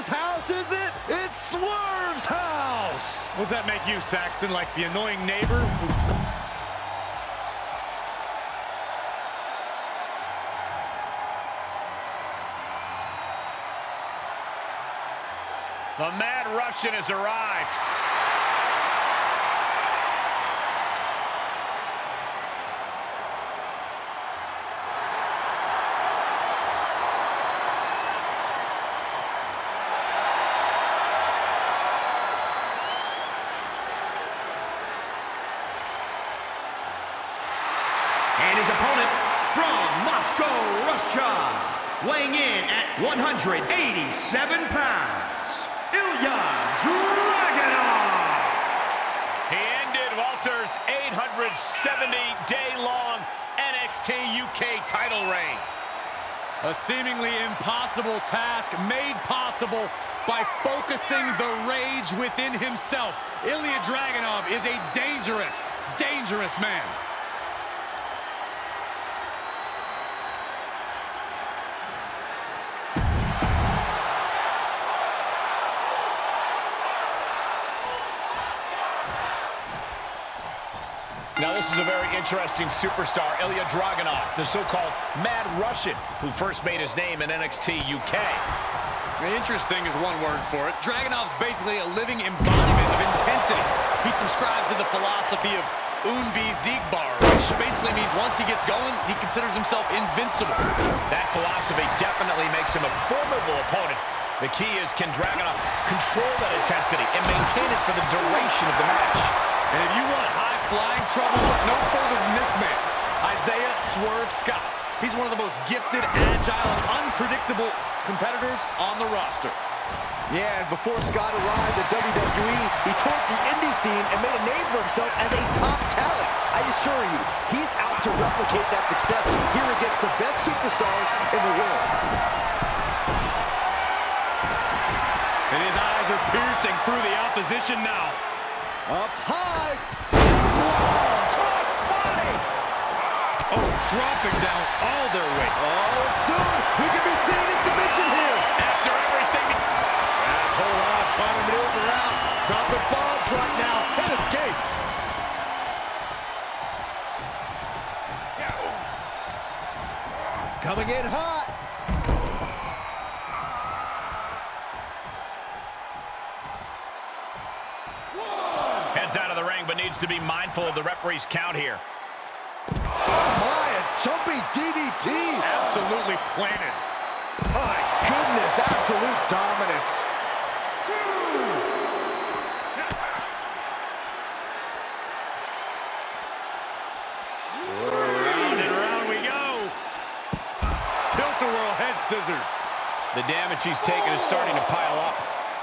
whose house is it? It's Swerve's house! What does that make you, Saxton? Like the annoying neighbor? The Mad Russian has arrived. And his opponent from Moscow, Russia, weighing in at 187 pounds, Ilya Dragunov. He ended Walter's 870-day-long NXT UK title reign. A seemingly impossible task made possible by focusing the rage within himself. Ilya Dragunov is a dangerous, dangerous man. Now this is a very interesting superstar, Ilya Dragunov, the so-called Mad Russian, who first made his name in NXT UK. Interesting is one word for it. Dragunov's basically a living embodiment of intensity. He subscribes to the philosophy of Unbi Siegbar, which basically means once he gets going, he considers himself invincible. That philosophy definitely makes him a formidable opponent. The key is, can Dragunov control that intensity and maintain it for the duration of the match? And if you want high-flying trouble, look no further than this man, Isaiah Swerve Scott. He's one of the most gifted, agile, and unpredictable competitors on the roster. Yeah, and before Scott arrived at WWE, he toured the indie scene and made a name for himself as a top talent. I assure you, he's out to replicate that success here against the best superstars in the world. And his eyes are piercing through the opposition now. Up high. Cross body. Oh, dropping down all their weight. Oh, and soon we could be seeing a submission here. After everything... Hold on, trying to maneuver out. Dropping bombs right now. And escapes. Coming in hot. Heads out of the ring, but needs to be mindful of the referee's count here. Oh my, a jumping DDT. Absolutely planted. My goodness, absolute dominance. Round and round we go. Tilt-a-whirl head scissors. The damage he's taken is starting to pile up.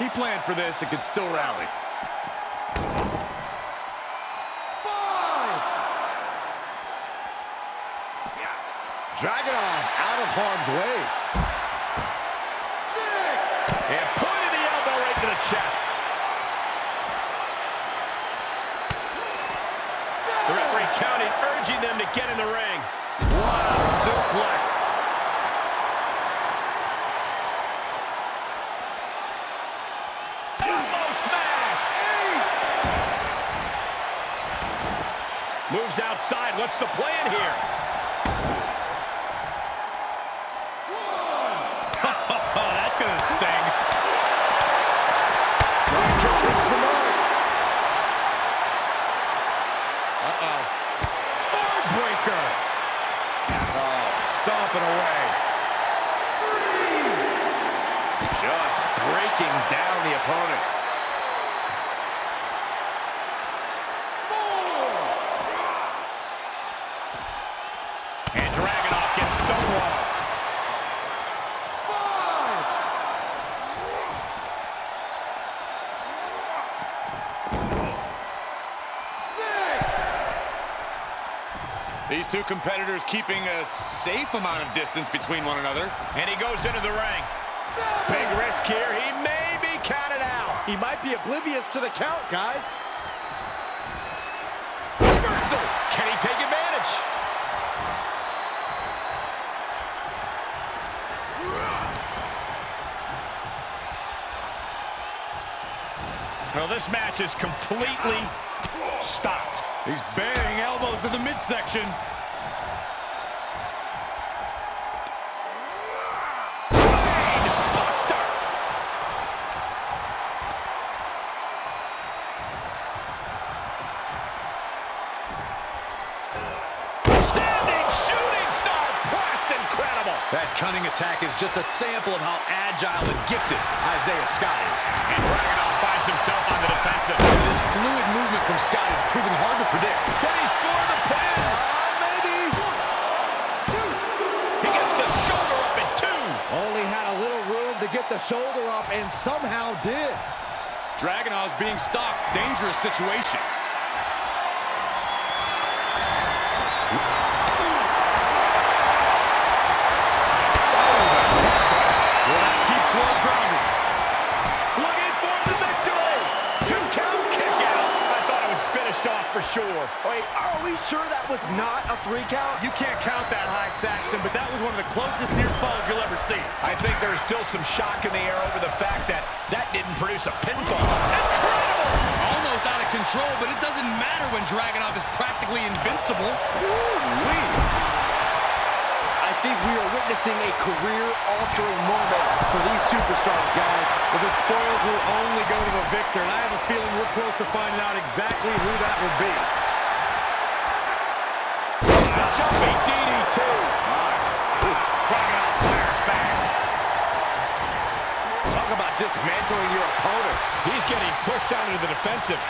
He planned for this and could still rally. Dragunov out of harm's way. 6. And pointed the elbow right to the chest. 7. The referee counting, urging them to get in the ring. What a suplex. Elbow smash. 8. Moves outside. What's the plan here? That's going to sting. Uh-oh. Arm breaker. Oh, stomping away. 3. Just breaking down the opponent. 4. And Dragunov gets stonewalled. 5. 6. These two competitors keeping a safe amount of distance between one another. And he goes into the ring. 7. Big risk here. He may be counted out. He might be oblivious to the count, guys. Reversal. Can he take advantage? this match is completely stopped. He's burying elbows in the midsection. That cunning attack is just a sample of how agile and gifted Isaiah Scott is. And Dragunov finds himself on the defensive. This fluid movement from Scott is proving hard to predict. Can he score the pin? Maybe. 2. He gets the shoulder up at 2. Only had a little room to get the shoulder up and somehow did. Dragunov's being stalked. Dangerous situation. For sure. Wait, are we sure that was not a 3 count? You can't count that high, Saxton, but that was one of the closest near falls you'll ever see. I think there's still some shock in the air over the fact that that didn't produce a pinfall. Incredible! Almost out of control, but it doesn't matter when Dragunov is practically invincible. I think we are witnessing a career-altering moment for these superstars, guys. But the spoils will only go to the victor, and I have a feeling we're close to finding out exactly who that will be. Jumping DDT. Dragunov fires back. Talk about dismantling your opponent. He's getting pushed down into the defensive.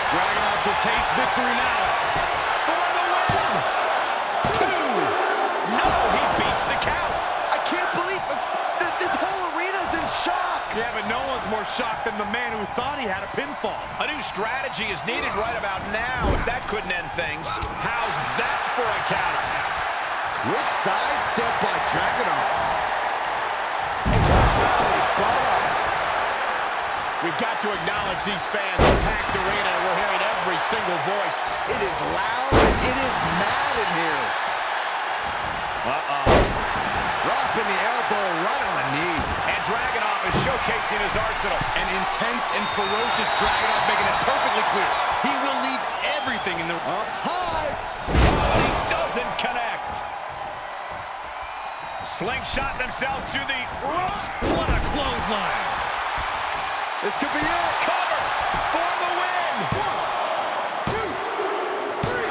Dragunov will taste victory now. For the win. 2. No, he beats the count. I can't believe this whole arena's in shock. Yeah, but no one's more shocked than the man who thought he had a pinfall. A new strategy is needed right about now if that couldn't end things. How's that for a counter? Quick sidestep by Dragunov. We've got to acknowledge these fans. A packed arena, and we're hearing every single voice. It is loud and it is mad in here. Dropping the elbow right on the knee. And Dragunov is showcasing his arsenal. An intense and ferocious Dragunov, making it perfectly clear. He will leave everything in the... Up high. But he doesn't connect. Slingshot themselves through the ropes. What a clothesline. This could be it. Cover for the win. 1, 2, 3.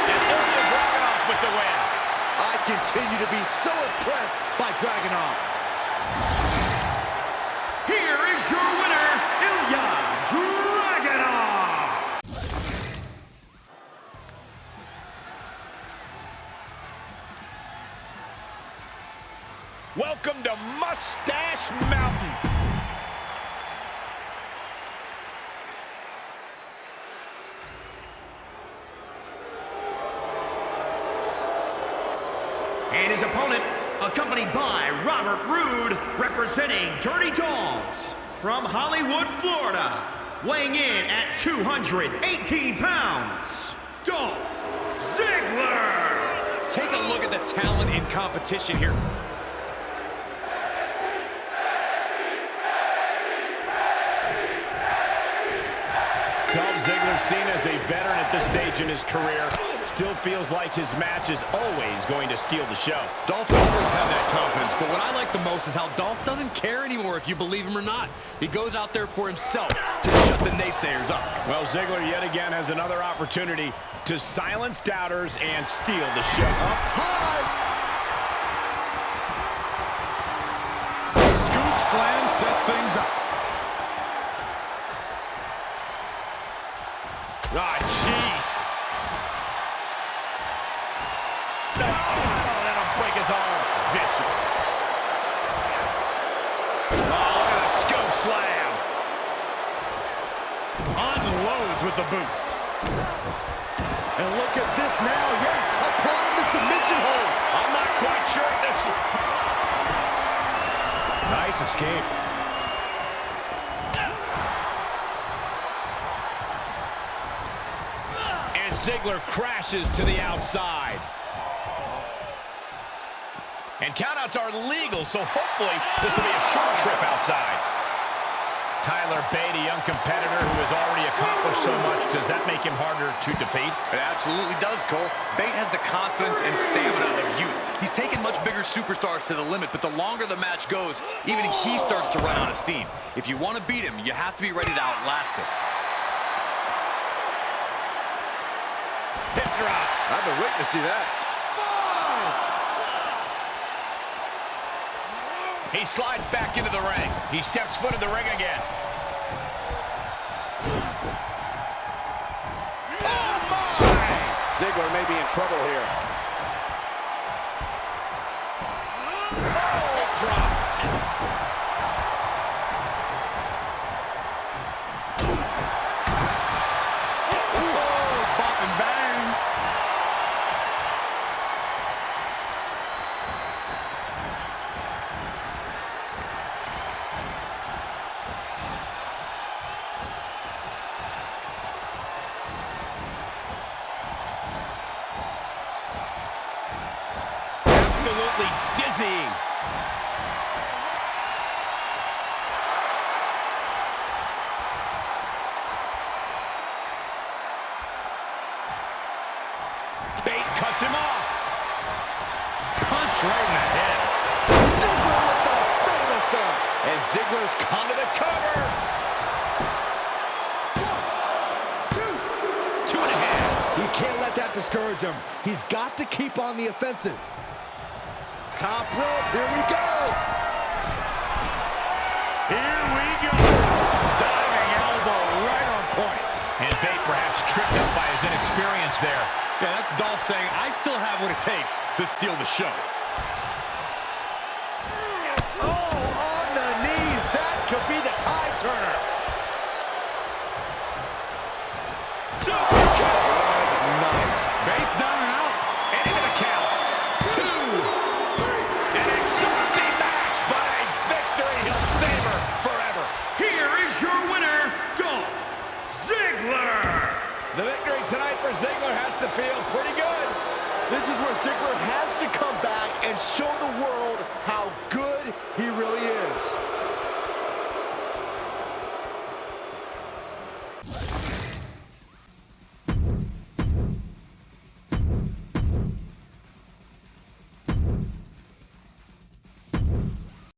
And Ilya Dragunov with the win. I continue to be so impressed by Dragunov. Here is your winner, Ilya Dragunov. Welcome to Mustache Mountain. And his opponent, accompanied by Robert Roode, representing Dirty Dawgs from Hollywood, Florida, weighing in at 218 pounds, Dolph Ziggler. Take a look at the talent in competition here. Dolph Ziggler, seen as a veteran at this stage in his career, still feels like his match is always going to steal the show. Dolph's always had that confidence, but what I like the most is how Dolph doesn't care anymore if you believe him or not. He goes out there for himself to shut the naysayers up. Well, Ziggler yet again has another opportunity to silence doubters and steal the show. Up high. Scoop slam sets things up. Ah, jeez. Oh, that'll break his arm. Vicious. Oh, look at the scoop slam. Unloads with the boot. And look at this now. Yes, applying the submission hold. I'm not quite sure if this... Nice escape. And Ziggler crashes to the outside. And countouts are legal, so hopefully this will be a short trip outside. Tyler Bate, a young competitor who has already accomplished so much. Does that make him harder to defeat? It absolutely does, Cole. Bate has the confidence and stamina of youth. He's taken much bigger superstars to the limit, but the longer the match goes, even he starts to run out of steam. If you want to beat him, you have to be ready to outlast him. Hip drop. I've been waiting to see that. He slides back into the ring. He steps foot in the ring again. Oh, my! Ziggler may be in trouble here. Oh, drop. Oh, bop and bang. Absolutely dizzying. Bate cuts him off. Punch right in the head. Ziggler with the finisher. And Ziggler's coming to cover. 2.5. He can't let that discourage him. He's got to keep on the offensive. Top rope, here we go. Here we go. Diving elbow right on point. And Bate perhaps tripped up by his inexperience there. Yeah, that's Dolph saying, I still have what it takes to steal the show. Oh, on the knees. That could be the tide turner. Super kick. Good night. Bates down and out. And into the count. 2. An exhausting match, but a victory he'll savor forever. Here is your winner, Dolph Ziggler. The victory tonight for Ziggler has to feel pretty good. This is where Ziggler has to come back and show the world how good he really